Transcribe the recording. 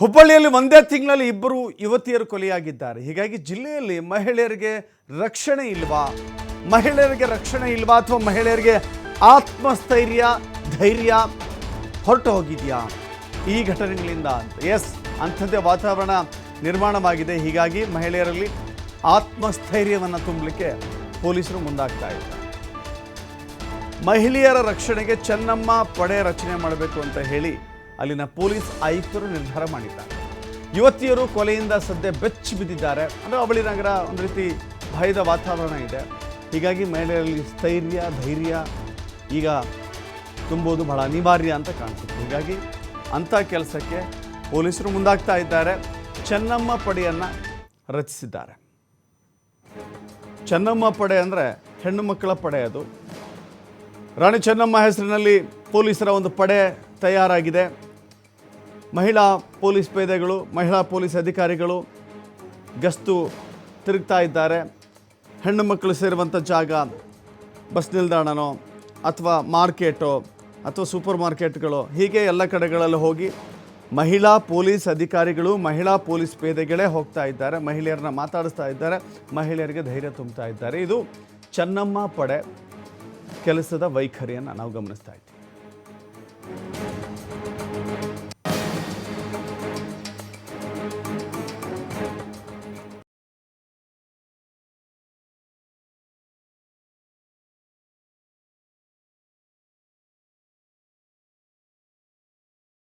ಹುಬ್ಬಳ್ಳಿಯಲ್ಲಿ ಒಂದೇ ತಿಂಗಳಲ್ಲಿ ಇಬ್ಬರು ಯುವತಿಯರು ಕೊಲೆಯಾಗಿದ್ದಾರೆ. ಹೀಗಾಗಿ ಜಿಲ್ಲೆಯಲ್ಲಿ ಮಹಿಳೆಯರಿಗೆ ರಕ್ಷಣೆ ಇಲ್ವಾ, ಅಥವಾ ಮಹಿಳೆಯರಿಗೆ ಆತ್ಮಸ್ಥೈರ್ಯ ಧೈರ್ಯ ಹೊರಟು ಹೋಗಿದೆಯಾ ಈ ಘಟನೆಗಳಿಂದ ಅಂತ? ಎಸ್, ಅಂಥದ್ದೇ ವಾತಾವರಣ ನಿರ್ಮಾಣವಾಗಿದೆ. ಹೀಗಾಗಿ ಮಹಿಳೆಯರಲ್ಲಿ ಆತ್ಮಸ್ಥೈರ್ಯವನ್ನು ತುಂಬಲಿಕ್ಕೆ ಪೊಲೀಸರು ಮುಂದಾಗ್ತಾ ಇದ್ದಾರೆ. ಮಹಿಳೆಯರ ರಕ್ಷಣೆಗೆ ಚೆನ್ನಮ್ಮ ಪಡೆ ರಚನೆ ಮಾಡಬೇಕು ಅಂತ ಹೇಳಿ ಅಲ್ಲಿನ ಪೊಲೀಸ್ ಆಯುಕ್ತರು ನಿರ್ಧಾರ ಮಾಡಿದ್ದಾರೆ. ಯುವತಿಯರು ಕೊಲೆಯಿಂದ ಸದ್ಯ ಬೆಚ್ಚಿ ಬಿದ್ದಿದ್ದಾರೆ. ಅಂದರೆ ಅವಳಿ ನಗರ ಒಂದು ರೀತಿ ಭಯದ ವಾತಾವರಣ ಇದೆ. ಹೀಗಾಗಿ ಮಹಿಳೆಯರಲ್ಲಿ ಸ್ಥೈರ್ಯ ಧೈರ್ಯ ಈಗ ತುಂಬುವುದು ಬಹಳ ಅನಿವಾರ್ಯ ಅಂತ ಕಾಣಿಸುತ್ತೆ. ಹೀಗಾಗಿ ಅಂಥ ಕೆಲಸಕ್ಕೆ ಪೊಲೀಸರು ಮುಂದಾಗ್ತಾ ಇದ್ದಾರೆ. ಚೆನ್ನಮ್ಮ ಪಡೆಯನ್ನು ರಚಿಸಿದ್ದಾರೆ. ಚೆನ್ನಮ್ಮ ಪಡೆ ಅಂದರೆ ಹೆಣ್ಣು ಮಕ್ಕಳ ಪಡೆ. ಅದು ರಾಣಿ ಚೆನ್ನಮ್ಮ ಹೆಸರಿನಲ್ಲಿ ಪೊಲೀಸರ ಒಂದು ಪಡೆ ತಯಾರಾಗಿದೆ. ಮಹಿಳಾ ಪೊಲೀಸ್ ಪೇದೆಗಳು, ಮಹಿಳಾ ಪೊಲೀಸ್ ಅಧಿಕಾರಿಗಳು ಗಸ್ತು ತಿರುಗ್ತಾ ಇದ್ದಾರೆ. ಹೆಣ್ಣು ಮಕ್ಕಳು ಸೇರುವಂಥ ಜಾಗ, ಬಸ್ ನಿಲ್ದಾಣನೋ ಅಥವಾ ಮಾರ್ಕೆಟೋ ಅಥವಾ ಸೂಪರ್ ಮಾರ್ಕೆಟ್ಗಳು, ಹೀಗೆ ಎಲ್ಲ ಕಡೆಗಳಲ್ಲಿ ಹೋಗಿ ಮಹಿಳಾ ಪೊಲೀಸ್ ಅಧಿಕಾರಿಗಳು, ಮಹಿಳಾ ಪೊಲೀಸ್ ಪೇದೆಗಳೇ ಹೋಗ್ತಾ ಇದ್ದಾರೆ. ಮಹಿಳೆಯರನ್ನ ಮಾತಾಡಿಸ್ತಾ ಇದ್ದಾರೆ, ಮಹಿಳೆಯರಿಗೆ ಧೈರ್ಯ ತುಂಬ್ತಾ ಇದ್ದಾರೆ. ಇದು ಚೆನ್ನಮ್ಮ ಪಡೆ ಕೆಲಸದ ವೈಖರಿಯನ್ನು ನಾವು ಗಮನಿಸ್ತಾ ಇದ್ದೀವಿ.